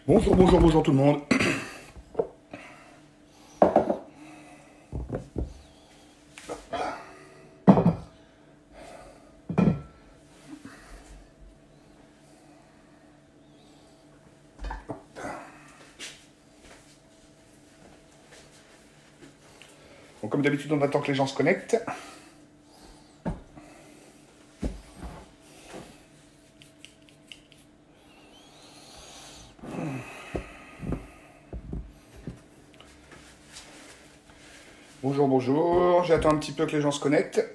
Bonjour, bonjour, bonjour tout le monde. Bon, comme d'habitude, on attend que les gens se connectent. Bonjour, bonjour. J'attends un petit peu que les gens se connectent.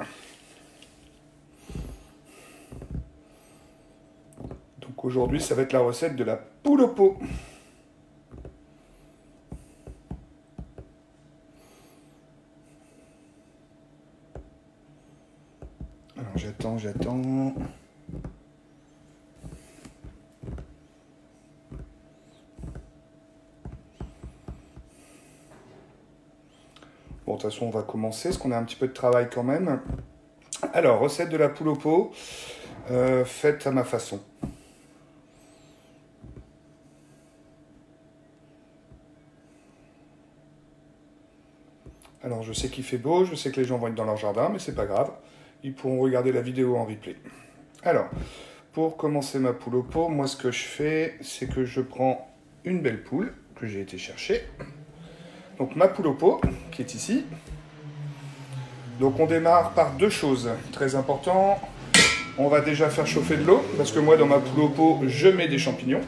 Donc aujourd'hui, ça va être la recette de la poule au pot. Alors j'attends. Bon, de toute façon, on va commencer, parce qu'on a un petit peu de travail quand même. Alors, recette de la poule au pot, faite à ma façon. Alors, je sais qu'il fait beau, je sais que les gens vont être dans leur jardin, mais c'est pas grave. Ils pourront regarder la vidéo en replay. Alors, pour commencer ma poule au pot, moi, ce que je fais, c'est que je prends une belle poule que j'ai été chercher. Donc, ma poule au pot, qui est ici. Donc, on démarre par deux choses très importantes. On va déjà faire chauffer de l'eau, parce que moi, dans ma poule au pot, je mets des champignons.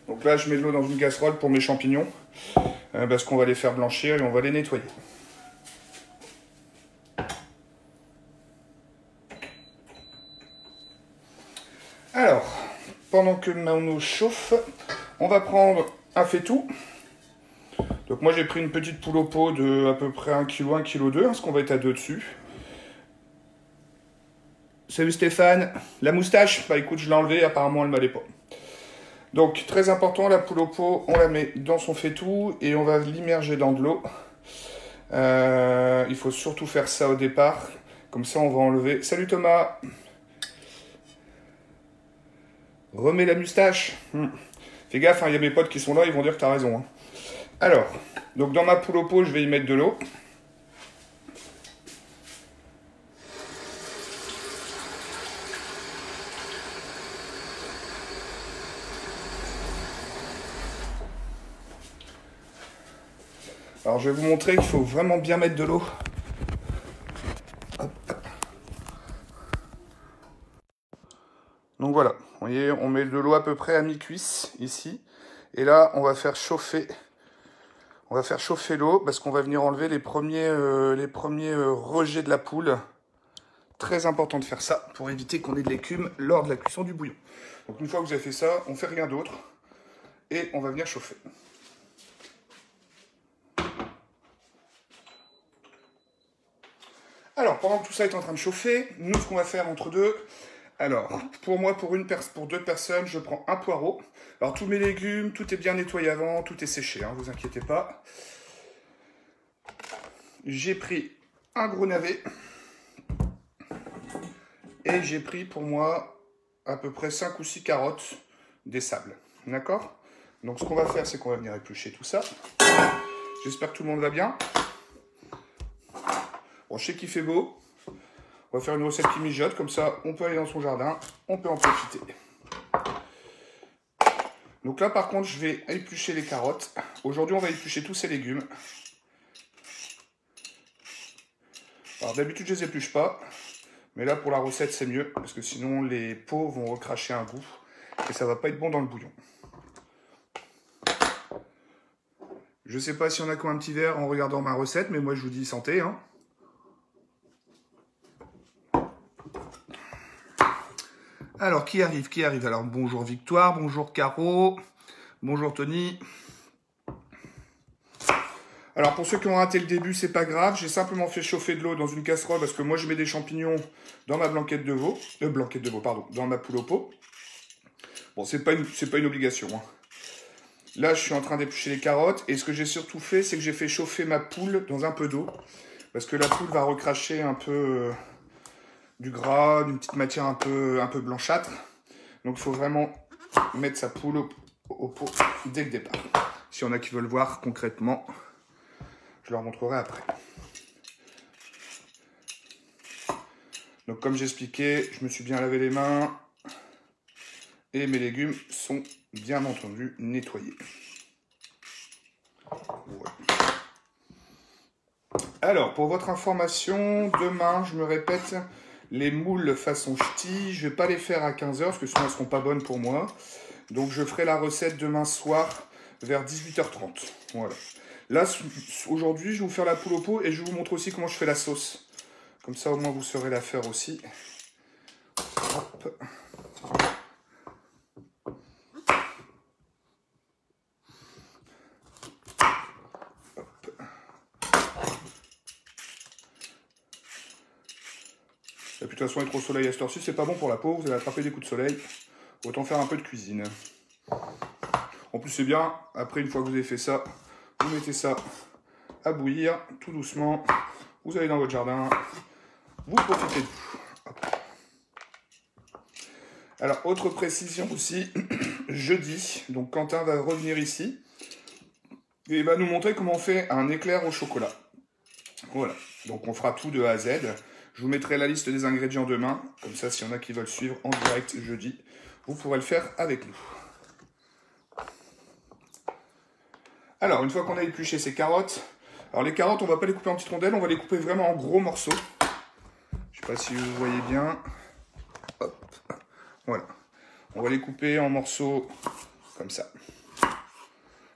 Donc là, je mets de l'eau dans une casserole pour mes champignons, parce qu'on va les faire blanchir et on va les nettoyer. Alors, pendant que mon eau chauffe, on va prendre un faitout. Donc moi, j'ai pris une petite poule au pot de à peu près 1 kg, 1,2 kg, parce qu'on va être à 2 dessus. Salut Stéphane, la moustache, bah écoute, je l'ai enlevée, apparemment elle ne m'allait pas. Donc, très important, la poule au pot, on la met dans son faitout et on va l'immerger dans de l'eau. Il faut surtout faire ça au départ. Comme ça, on va enlever... Salut Thomas. Remets la moustache. Fais gaffe, il y a mes potes qui sont là, ils vont dire que tu as raison. Hein. Alors, donc dans ma poule au pot, je vais y mettre de l'eau. Alors je vais vous montrer qu'il faut vraiment bien mettre de l'eau. Donc voilà, vous voyez, on met de l'eau à peu près à mi-cuisse ici. Et là, on va faire chauffer l'eau parce qu'on va venir enlever les premiers rejets de la poule. Très important de faire ça pour éviter qu'on ait de l'écume lors de la cuisson du bouillon. Donc une fois que vous avez fait ça, on ne fait rien d'autre et on va venir chauffer. Alors, pendant que tout ça est en train de chauffer, nous, ce qu'on va faire entre deux... Alors, pour moi, pour deux personnes, je prends un poireau. Alors, tous mes légumes, tout est bien nettoyé avant, tout est séché, hein, vous inquiétez pas. J'ai pris un gros navet. Et j'ai pris, pour moi, à peu près 5 ou 6 carottes, des sables. D'accord? Donc, ce qu'on va faire, c'est qu'on va venir éplucher tout ça. J'espère que tout le monde va bien. Bon, je sais qu'il fait beau. On va faire une recette qui mijote, comme ça on peut aller dans son jardin, on peut en profiter. Donc là par contre je vais éplucher les carottes. Aujourd'hui on va éplucher tous ces légumes. Alors d'habitude je les épluche pas, mais là pour la recette c'est mieux, parce que sinon les peaux vont recracher un goût et ça va pas être bon dans le bouillon. Je sais pas si on a quoi un petit verre en regardant ma recette, mais moi je vous dis santé. Hein. Alors, qui arrive? Alors, bonjour Victoire, bonjour Caro, bonjour Tony. Alors, pour ceux qui ont raté le début, c'est pas grave. J'ai simplement fait chauffer de l'eau dans une casserole parce que moi, je mets des champignons dans ma blanquette de veau. Dans ma poule au pot. Bon, c'est pas une obligation. Hein. Là, je suis en train d'éplucher les carottes. Et ce que j'ai surtout fait, c'est que j'ai fait chauffer ma poule dans un peu d'eau. Parce que la poule va recracher un peu du gras, d'une petite matière un peu blanchâtre. Donc il faut vraiment mettre sa poule au pot dès le départ. Si on a qui veulent voir concrètement, je leur montrerai après. Donc comme j'expliquais, je me suis bien lavé les mains et mes légumes sont bien entendu nettoyés. Ouais. Alors, pour votre information, demain, je me répète, les moules façon ch'ti, je ne vais pas les faire à 15 h parce que sinon elles ne seront pas bonnes pour moi. Donc je ferai la recette demain soir vers 18 h 30. Voilà. Là, aujourd'hui, je vais vous faire la poule au pot et je vous montre aussi comment je fais la sauce. Comme ça, au moins, vous saurez la faire aussi. Hop. Et puis de toute façon, être au soleil à cette heure-ci, c'est pas bon pour la peau, vous allez attraper des coups de soleil. Autant faire un peu de cuisine. En plus, c'est bien, après, une fois que vous avez fait ça, vous mettez ça à bouillir, tout doucement. Vous allez dans votre jardin, vous profitez de tout. Hop. Alors, autre précision aussi, jeudi, donc Quentin va revenir ici et va nous montrer comment on fait un éclair au chocolat. Voilà, donc on fera tout de A à Z. Je vous mettrai la liste des ingrédients demain, comme ça, s'il y en a qui veulent suivre en direct jeudi, vous pourrez le faire avec nous. Alors, une fois qu'on a épluché ces carottes, alors les carottes, on ne va pas les couper en petites rondelles, on va les couper vraiment en gros morceaux. Je ne sais pas si vous voyez bien. Hop, voilà. On va les couper en morceaux comme ça.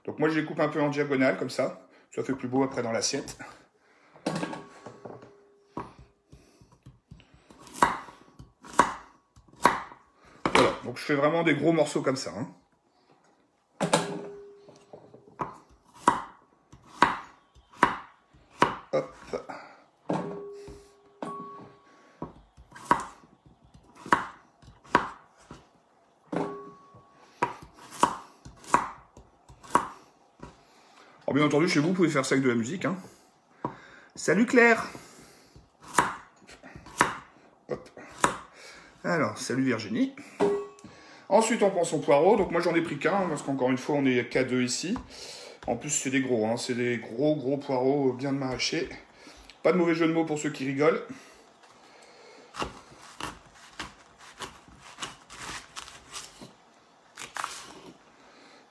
Donc moi, je les coupe un peu en diagonale, comme ça. Ça fait plus beau après dans l'assiette. Voilà, donc je fais vraiment des gros morceaux comme ça. Hein. Hop. Alors bien entendu, chez vous, vous pouvez faire ça avec de la musique. Hein. Salut Claire! Hop. Alors, salut Virginie. Ensuite, on prend son poireau. Donc moi, j'en ai pris qu'un, parce qu'encore une fois, on est qu'à 2 ici. En plus, c'est des gros, hein. C'est des gros poireaux bien de maraîcher. Pas de mauvais jeu de mots pour ceux qui rigolent.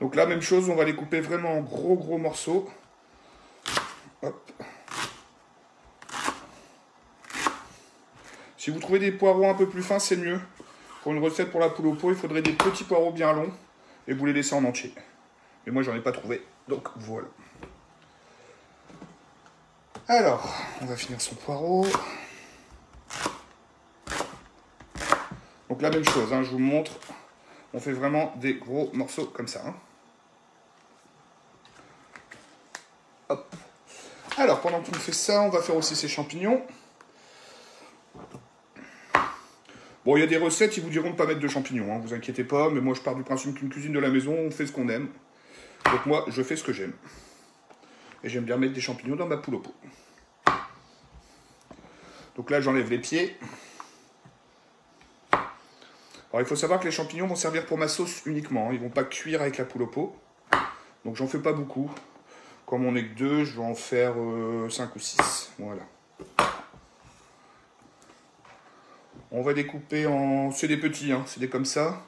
Donc là, même chose, on va les couper vraiment en gros morceaux. Hop. Si vous trouvez des poireaux un peu plus fins, c'est mieux. Pour une recette pour la poule au pot, il faudrait des petits poireaux bien longs et vous les laissez en entier. Mais moi, j'en ai pas trouvé, donc voilà. Alors, on va finir son poireau. Donc la même chose, hein, je vous montre. On fait vraiment des gros morceaux comme ça. Hein. Hop. Alors, pendant qu'on fait ça, on va faire aussi ces champignons. Bon, il y a des recettes, ils vous diront de ne pas mettre de champignons, hein, vous inquiétez pas, mais moi je pars du principe qu'une cuisine de la maison, on fait ce qu'on aime. Donc moi, je fais ce que j'aime. Et j'aime bien mettre des champignons dans ma poule au pot. Donc là, j'enlève les pieds. Alors il faut savoir que les champignons vont servir pour ma sauce uniquement, hein, ils ne vont pas cuire avec la poule au pot. Donc j'en fais pas beaucoup. Comme on n'est que 2, je vais en faire 5 ou 6, voilà. On va les couper en... C'est des petits, hein, c'est des comme ça.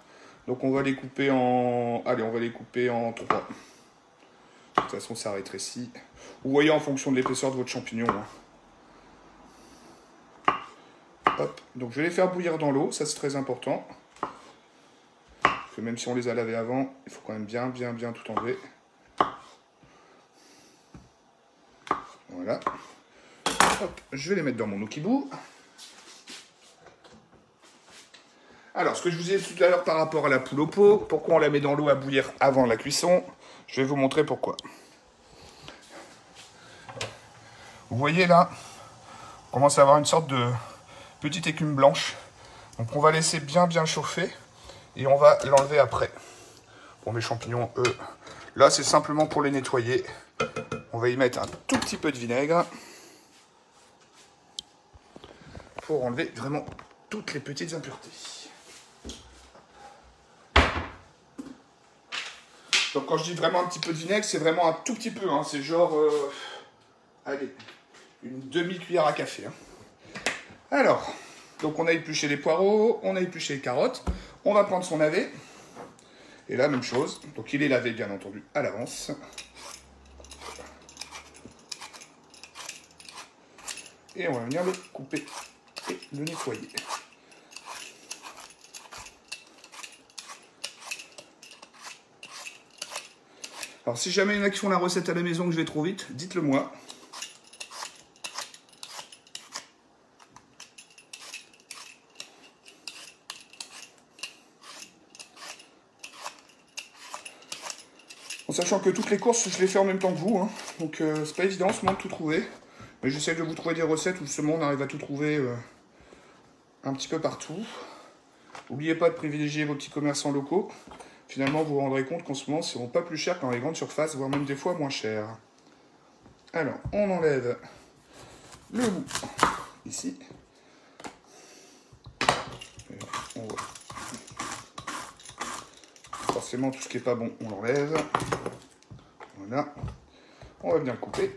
Donc on va les couper en... Allez, on va les couper en 3. De toute façon, ça rétrécit. Vous voyez en fonction de l'épaisseur de votre champignon. Hein. Hop. Donc je vais les faire bouillir dans l'eau, ça c'est très important. Parce que même si on les a lavés avant, il faut quand même bien tout enlever. Voilà. Hop. Je vais les mettre dans mon Okibu. Alors, ce que je vous ai dit tout à l'heure par rapport à la poule au pot, pourquoi on la met dans l'eau à bouillir avant la cuisson, je vais vous montrer pourquoi. Vous voyez là, on commence à avoir une sorte de petite écume blanche. Donc on va laisser bien chauffer et on va l'enlever après. Pour mes champignons, eux, là c'est simplement pour les nettoyer. On va y mettre un tout petit peu de vinaigre pour enlever vraiment toutes les petites impuretés. Donc quand je dis vraiment un petit peu de vinaigre, c'est vraiment un tout petit peu, hein. C'est genre, allez, une demi-cuillère à café. Hein. Alors, donc on a épluché les poireaux, on a épluché les carottes, on va prendre son navet. Et là, même chose, donc il est lavé bien entendu à l'avance. Et on va venir le couper et le nettoyer. Alors si jamais il y en a qui font la recette à la maison que je vais trop vite, dites-le moi. En sachant que toutes les courses, je les fais en même temps que vous. Hein. Donc c'est pas évident en ce moment de tout trouver. Mais j'essaie de vous trouver des recettes où justement on arrive à tout trouver un petit peu partout. N'oubliez pas de privilégier vos petits commerçants locaux. Finalement, vous vous rendrez compte qu'en ce moment, ils ne seront pas plus chers que dans les grandes surfaces, voire même des fois moins chers. Alors, on enlève le bout ici. On voit. Forcément, tout ce qui n'est pas bon, on l'enlève. Voilà. On va bien le couper.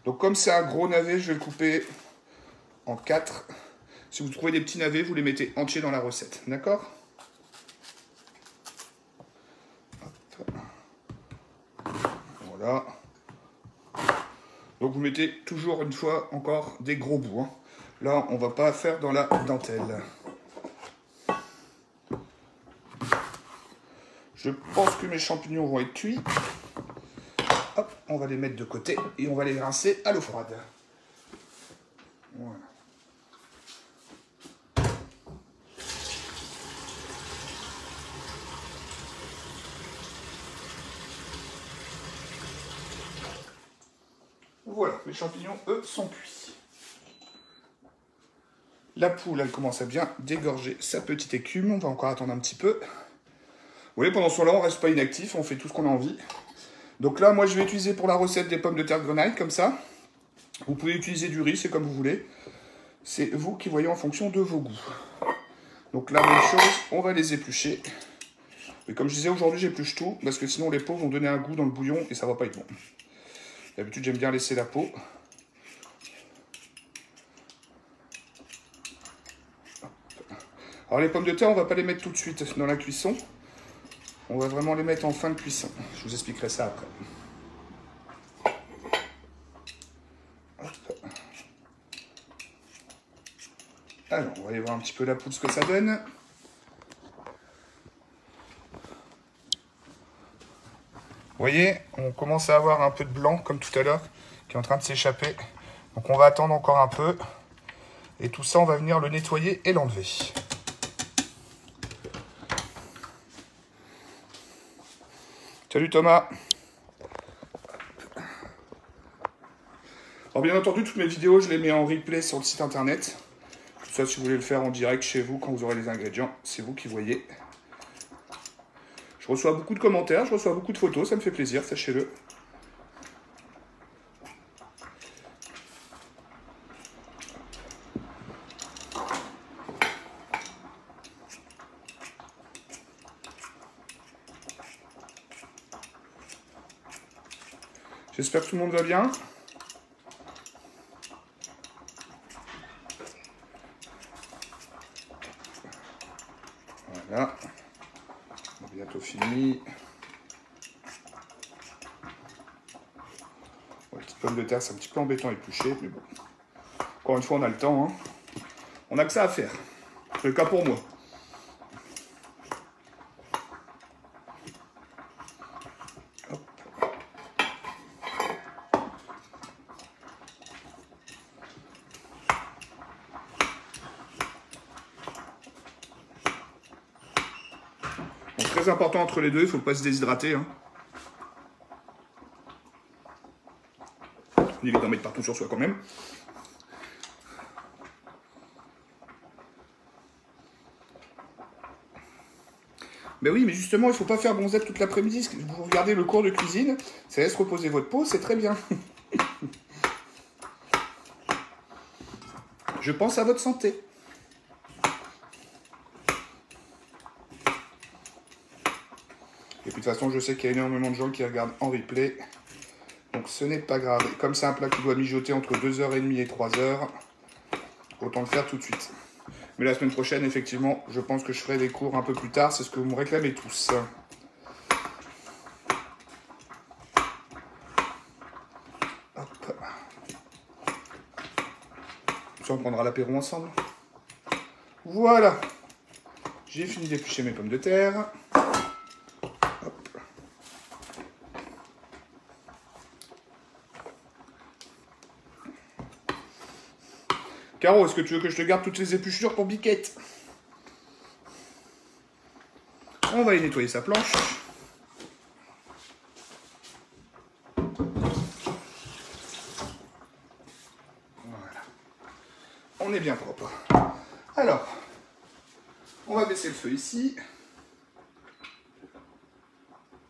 Donc comme c'est un gros navet, je vais le couper en 4. Si vous trouvez des petits navets, vous les mettez entiers dans la recette. D'accord ? Voilà. Donc vous mettez toujours une fois encore des gros bouts. Hein. Là, on ne va pas faire dans la dentelle. Je pense que mes champignons vont être cuits. Hop, on va les mettre de côté et on va les rincer à l'eau froide. Voilà. Voilà, mes champignons, eux, sont cuits. La poule, elle commence à bien dégorger sa petite écume. On va encore attendre un petit peu. Vous voyez, pendant ce temps-là, on ne reste pas inactif, on fait tout ce qu'on a envie. Donc là, moi, je vais utiliser pour la recette des pommes de terre grenaille, comme ça. Vous pouvez utiliser du riz, c'est comme vous voulez. C'est vous qui voyez en fonction de vos goûts. Donc la même chose, on va les éplucher. Et comme je disais, aujourd'hui, j'épluche tout, parce que sinon les peaux vont donner un goût dans le bouillon et ça va pas être bon. D'habitude, j'aime bien laisser la peau. Alors les pommes de terre, on va pas les mettre tout de suite dans la cuisson. On va vraiment les mettre en fin de cuisson. Je vous expliquerai ça après. Hop. Alors, on va aller voir un petit peu la poudre, ce que ça donne. Vous voyez, on commence à avoir un peu de blanc, comme tout à l'heure, qui est en train de s'échapper. Donc on va attendre encore un peu. Et tout ça, on va venir le nettoyer et l'enlever. Salut Thomas. Alors bien entendu, toutes mes vidéos, je les mets en replay sur le site internet. Tout ça, si vous voulez le faire en direct chez vous, quand vous aurez les ingrédients, c'est vous qui voyez. Je reçois beaucoup de commentaires, je reçois beaucoup de photos, ça me fait plaisir, sachez-le. J'espère que tout le monde va bien. Voilà. On a bientôt fini. Bon, les petites pommes de terre, c'est un petit peu embêtant à éplucher, mais bon. Encore une fois, on a le temps. Hein. On n'a que ça à faire. C'est le cas pour moi. Très important entre les deux, il ne faut pas se déshydrater. Hein. On évite d'en mettre partout sur soi quand même. Ben oui, mais justement, il ne faut pas faire bronzette toute l'après-midi. Vous regardez le cours de cuisine, ça laisse reposer votre peau, c'est très bien. Je pense à votre santé. toute façon, je sais qu'il y a énormément de gens qui regardent en replay. Donc ce n'est pas grave. Et comme c'est un plat qui doit mijoter entre 2h30 et 3h, autant le faire tout de suite. Mais la semaine prochaine, effectivement, je pense que je ferai des cours un peu plus tard. C'est ce que vous me réclamez tous. Hop. Ça, on prendra l'apéro ensemble. Voilà. J'ai fini d'éplucher mes pommes de terre. Hop. Caro, est-ce que tu veux que je te garde toutes les épluchures pour Biquette? On va aller nettoyer sa planche. Voilà. On est bien propre. Alors, on va baisser le feu ici.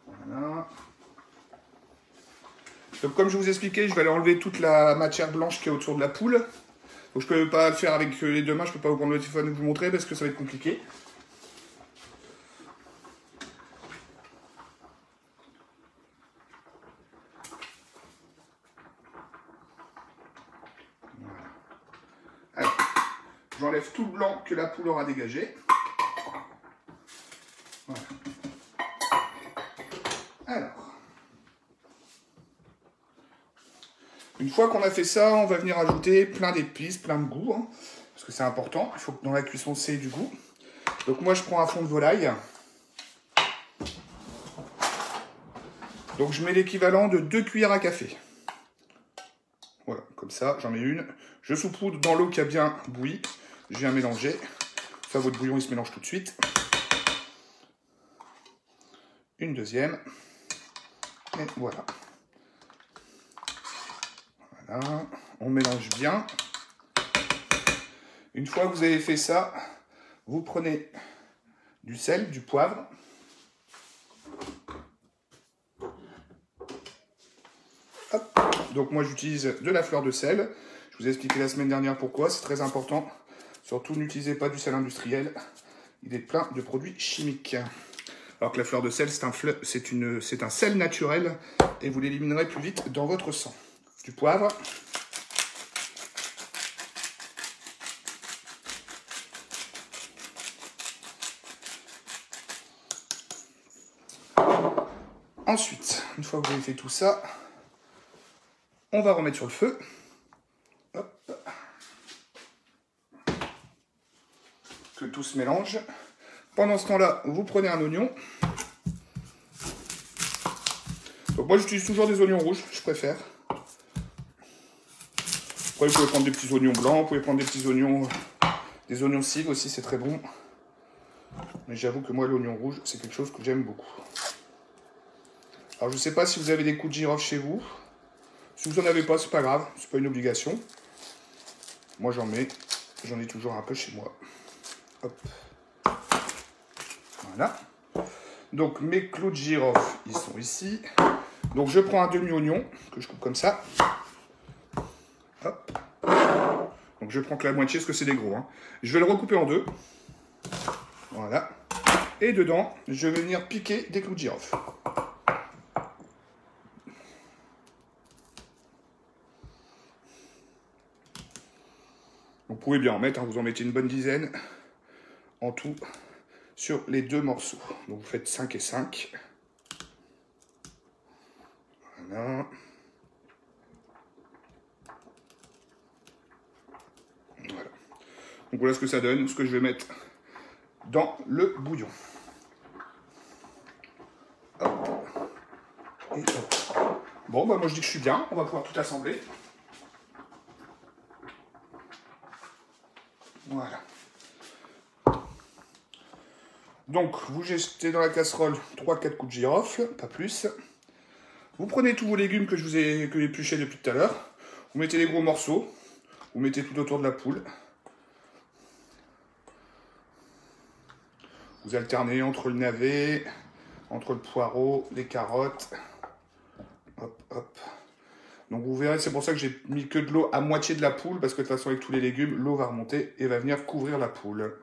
Voilà. Donc comme je vous expliquais, je vais aller enlever toute la matière blanche qui est autour de la poule. Donc je peux pas le faire avec les deux mains, je peux pas vous prendre le téléphone et vous montrer parce que ça va être compliqué. Voilà. Alors, j'enlève tout le blanc que la poule aura dégagé. Voilà. Alors, une fois qu'on a fait ça, on va venir ajouter plein d'épices, plein de goût, hein, parce que c'est important. Il faut que dans la cuisson, c'est du goût. Donc moi, je prends un fond de volaille. Donc je mets l'équivalent de 2 cuillères à café. Voilà, comme ça, j'en mets une. Je saupoudre dans l'eau qui a bien bouilli. Je viens mélanger. Ça, votre bouillon, il se mélange tout de suite. Une deuxième. Et voilà. Voilà. On mélange bien. Une fois que vous avez fait ça, vous prenez du sel, du poivre. Hop. Donc moi, j'utilise de la fleur de sel. Je vous ai expliqué la semaine dernière pourquoi. C'est très important. Surtout, n'utilisez pas du sel industriel. Il est plein de produits chimiques. Alors que la fleur de sel, c'est un sel naturel et vous l'éliminerez plus vite dans votre sang. Du poivre. Ensuite, une fois que vous avez fait tout ça, on va remettre sur le feu. Hop. Que tout se mélange. Pendant ce temps-là, vous prenez un oignon. Donc moi, j'utilise toujours des oignons rouges, je préfère. Après, vous pouvez prendre des petits oignons blancs, vous pouvez prendre des petits oignons, des oignons cives aussi, c'est très bon. Mais j'avoue que moi, l'oignon rouge, c'est quelque chose que j'aime beaucoup. Alors, je ne sais pas si vous avez des coups de girofle chez vous. Si vous n'en avez pas, c'est pas grave, c'est pas une obligation. Moi, j'en ai toujours un peu chez moi. Hop. Voilà. Donc, mes clous de girofle, ils sont ici. Donc, je prends un demi-oignon, que je coupe comme ça. Hop. Donc, je prends que la moitié, parce que c'est des gros. Hein. Je vais le recouper en deux. Voilà. Et dedans, je vais venir piquer des clous de girofle. Vous pouvez bien en mettre, hein, vous en mettez une bonne dizaine en tout sur les deux morceaux. Donc vous faites 5 et 5. Voilà. Voilà. Donc voilà ce que ça donne, ce que je vais mettre dans le bouillon. Hop. Et hop. Bon, bah moi je dis que je suis bien, on va pouvoir tout assembler. Voilà. Donc, vous jetez dans la casserole 3-4 coups de girofle, pas plus. Vous prenez tous vos légumes que je vous ai épluchés depuis tout à l'heure. Vous mettez les gros morceaux. Vous mettez tout autour de la poule. Vous alternez entre le navet, entre le poireau, les carottes. Hop, hop. Donc vous verrez, c'est pour ça que j'ai mis que de l'eau à moitié de la poule, parce que de toute façon avec tous les légumes, l'eau va remonter et va venir couvrir la poule.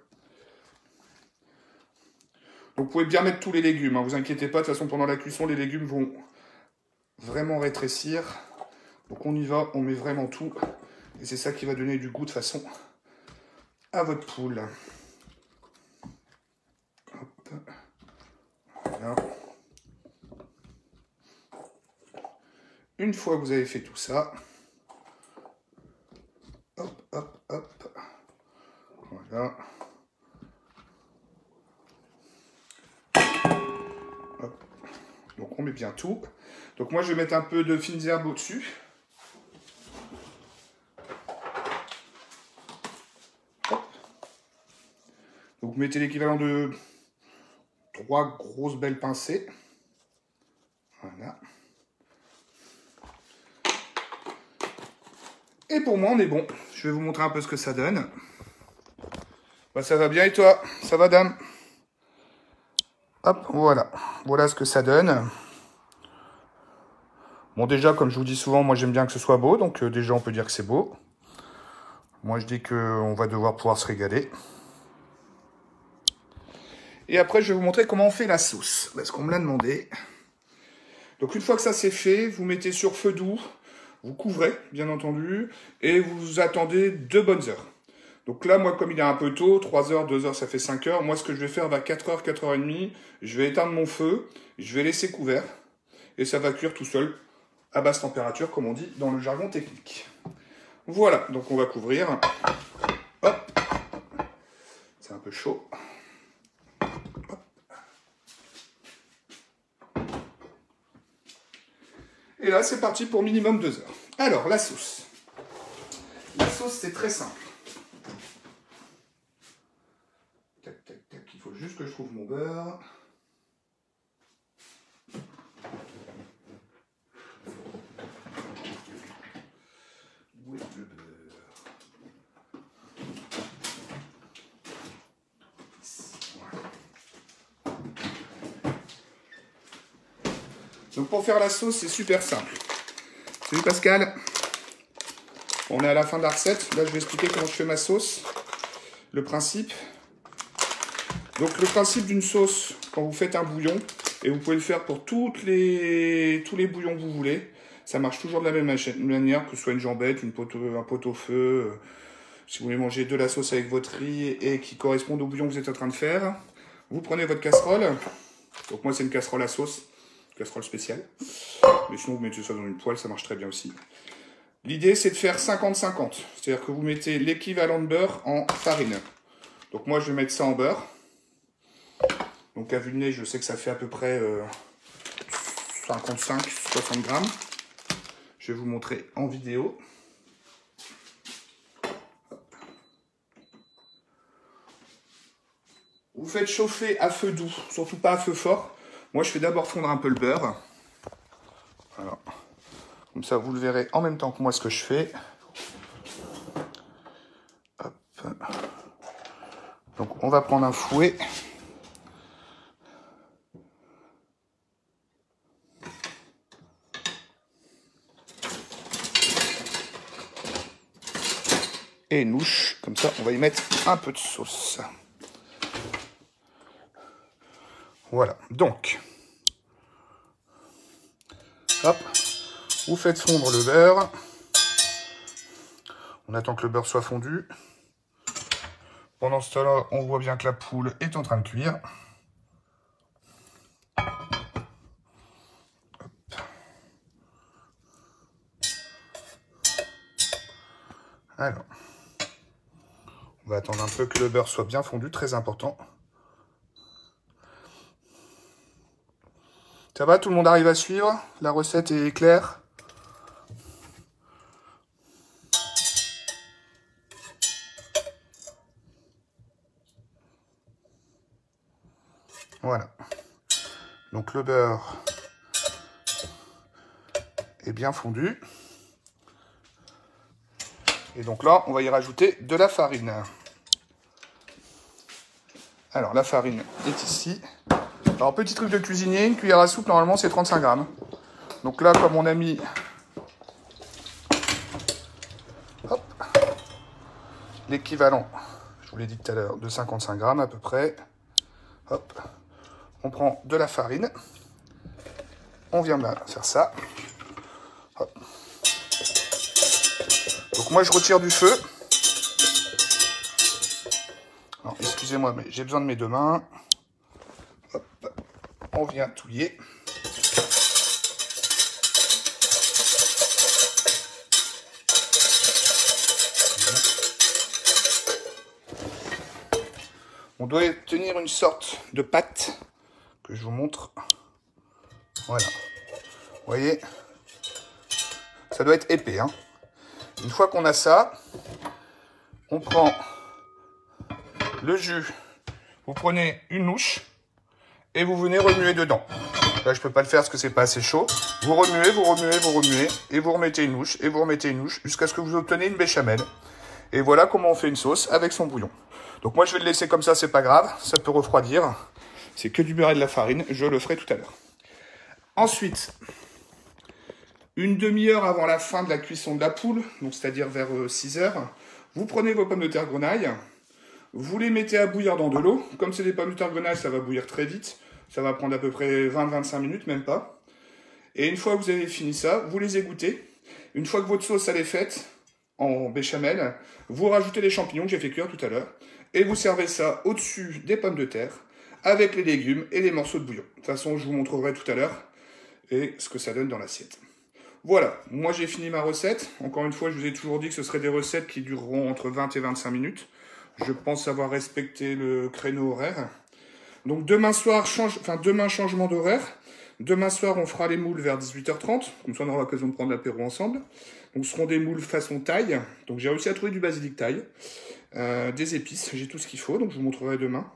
Vous pouvez bien mettre tous les légumes, hein, vous inquiétez pas, de toute façon pendant la cuisson, les légumes vont vraiment rétrécir. Donc on y va, on met vraiment tout. Et c'est ça qui va donner du goût de façon à votre poule. Hop. Voilà. Une fois que vous avez fait tout ça, hop, hop, hop. Voilà. Hop. Donc on met bien tout. Donc moi je vais mettre un peu de fines herbes au-dessus. Donc vous mettez l'équivalent de 3 grosses belles pincées. Voilà. Et pour moi on est bon. Je vais vous montrer un peu ce que ça donne. Bah, ça va bien et toi? Ça va dame? Hop, voilà. Voilà ce que ça donne. Bon déjà comme je vous dis souvent, moi j'aime bien que ce soit beau. Donc déjà on peut dire que c'est beau. Moi je dis qu'on va devoir pouvoir se régaler. Et après, je vais vous montrer comment on fait la sauce, parce qu'on me l'a demandé. Donc, une fois que ça c'est fait, vous mettez sur feu doux, vous couvrez, bien entendu, et vous attendez 2 bonnes heures. Donc là, moi, comme il est un peu tôt, 3 heures, 2 heures, ça fait 5 heures. Moi, ce que je vais faire, vers 4 heures, 4 heures et demie, je vais éteindre mon feu, je vais laisser couvert, et ça va cuire tout seul, à basse température, comme on dit dans le jargon technique. Voilà, donc on va couvrir. Hop, c'est un peu chaud. Et là, c'est parti pour minimum 2 heures. Alors, la sauce. La sauce, c'est très simple. Tac, tac, tac. Il faut juste que je trouve mon beurre. Où est le beurre? Voilà. Donc, pour faire la sauce, c'est super simple. Salut Pascal. On est à la fin de la recette. Là, je vais expliquer comment je fais ma sauce. Le principe. Donc, le principe d'une sauce, quand vous faites un bouillon, et vous pouvez le faire pour tous les bouillons que vous voulez, ça marche toujours de la même manière, que ce soit une jambette, un pot-au-feu. Si vous voulez manger de la sauce avec votre riz et qui correspond au bouillon que vous êtes en train de faire, vous prenez votre casserole. Donc, moi, c'est une casserole à sauce. Casserole spéciale. Mais sinon, vous mettez ça dans une poêle, ça marche très bien aussi. L'idée, c'est de faire 50-50. C'est-à-dire que vous mettez l'équivalent de beurre en farine. Donc moi, je vais mettre ça en beurre. Donc à vue de nez, je sais que ça fait à peu près 55-60 grammes. Je vais vous montrer en vidéo. Vous faites chauffer à feu doux, surtout pas à feu fort. Moi, je fais d'abord fondre un peu le beurre. Voilà. Comme ça, vous le verrez en même temps que moi ce que je fais. Hop. Donc, on va prendre un fouet. Et une mouche. Comme ça, on va y mettre un peu de sauce. Voilà. Donc, hop. Vous faites fondre le beurre. On attend que le beurre soit fondu. Pendant ce temps-là, on voit bien que la poule est en train de cuire. Hop. Alors, on va attendre un peu que le beurre soit bien fondu, très important. Ça va, tout le monde arrive à suivre? La recette est claire? Voilà. Donc le beurre est bien fondu. Et donc là, on va y rajouter de la farine. Alors la farine est ici. Alors petit truc de cuisinier, une cuillère à soupe, normalement c'est 35 grammes. Donc là, comme on a mis l'équivalent, je vous l'ai dit tout à l'heure, de 55 grammes à peu près. Hop. On prend de la farine. On vient faire ça. Hop. Donc moi je retire du feu. Alors excusez-moi, mais j'ai besoin de mes deux mains. Hop. On vient touiller. On doit tenir une sorte de pâte que je vous montre. Voilà. Vous voyez, ça doit être épais, hein. Une fois qu'on a ça, on prend le jus. Vous prenez une louche et vous venez remuer dedans. Là, je peux pas le faire parce que c'est pas assez chaud. Vous remuez, vous remuez, vous remuez et vous remettez une louche et vous remettez une louche jusqu'à ce que vous obtenez une béchamel. Et voilà comment on fait une sauce avec son bouillon. Donc moi, je vais le laisser comme ça, c'est pas grave. Ça peut refroidir. C'est que du beurre et de la farine. Je le ferai tout à l'heure. Ensuite, une demi-heure avant la fin de la cuisson de la poule, donc c'est-à-dire vers 6 heures, vous prenez vos pommes de terre grenaille, vous les mettez à bouillir dans de l'eau. Comme c'est des pommes de terre grenaille, ça va bouillir très vite. Ça va prendre à peu près 20-25 minutes, même pas. Et une fois que vous avez fini ça, vous les égouttez. Une fois que votre sauce elle est faite, en béchamel, vous rajoutez les champignons que j'ai fait cuire tout à l'heure. Et vous servez ça au-dessus des pommes de terre, avec les légumes et les morceaux de bouillon. De toute façon, je vous montrerai tout à l'heure et ce que ça donne dans l'assiette. Voilà, moi j'ai fini ma recette. Encore une fois, je vous ai toujours dit que ce seraient des recettes qui dureront entre 20 et 25 minutes. Je pense avoir respecté le créneau horaire. Donc demain soir, demain changement d'horaire. Demain soir, on fera les moules vers 18h30. Comme ça, on aura l'occasion de prendre l'apéro ensemble. Donc ce seront des moules façon taille. Donc j'ai réussi à trouver du basilic taille. Des épices, j'ai tout ce qu'il faut, donc je vous montrerai demain.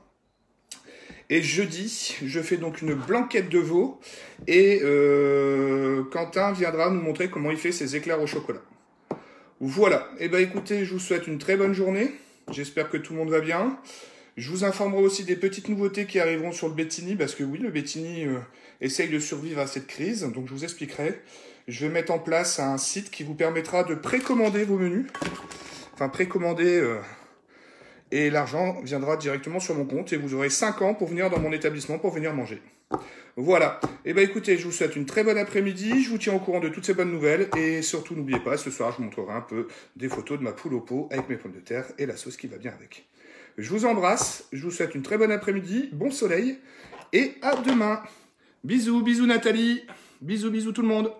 Et jeudi, je fais donc une blanquette de veau et Quentin viendra nous montrer comment il fait ses éclairs au chocolat. Voilà, et ben écoutez, je vous souhaite une très bonne journée, j'espère que tout le monde va bien. Je vous informerai aussi des petites nouveautés qui arriveront sur le Bettini, parce que oui, le Bettini essaye de survivre à cette crise, donc je vous expliquerai. Je vais mettre en place un site qui vous permettra de précommander vos menus, enfin précommander... et l'argent viendra directement sur mon compte et vous aurez 5 ans pour venir dans mon établissement pour venir manger. Voilà. Et ben écoutez, je vous souhaite une très bonne après-midi. Je vous tiens au courant de toutes ces bonnes nouvelles. Et surtout, n'oubliez pas, ce soir, je vous montrerai un peu des photos de ma poule au pot avec mes pommes de terre et la sauce qui va bien avec. Je vous embrasse. Je vous souhaite une très bonne après-midi. Bon soleil. Et à demain. Bisous, bisous Nathalie. Bisous, bisous tout le monde.